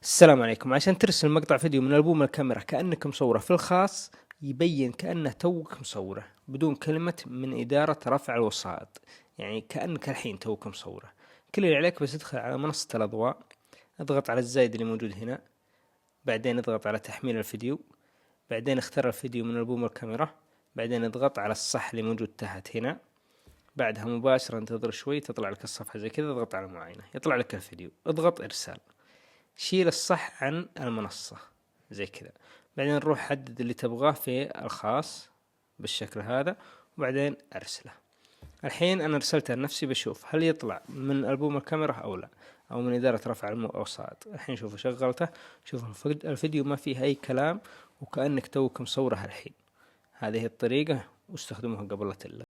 السلام عليكم. عشان ترسل مقطع فيديو من ألبوم الكاميرا كأنك مصورة في الخاص، يبين كأنه توك مصورة بدون كلمة من إدارة رفع الوسائط، يعني كأنك الحين توك مصورة. كل اللي عليك بس تدخل على منصة الأضواء، اضغط على الزايد اللي موجود هنا، بعدين اضغط على تحميل الفيديو، بعدين اختار الفيديو من ألبوم الكاميرا، بعدين اضغط على الصح اللي موجود تحت هنا، بعدها مباشرة انتظر شوي تطلع لك الصفحة زي كذا، اضغط على معاينة يطلع لك الفيديو، اضغط ارسال، شيل الصح عن المنصة زي كذا، بعدين نروح حدد اللي تبغاه في الخاص بالشكل هذا، وبعدين ارسله. الحين انا ارسلته لنفسي، بشوف هل يطلع من ألبوم الكاميرا او لا، او من إدارة رفع الوسائط. الحين شوفوا شغلته، شوفوا الفيديو ما فيه اي كلام، وكأنك توك مصوره الحين. هذه الطريقة واستخدموها قبل لا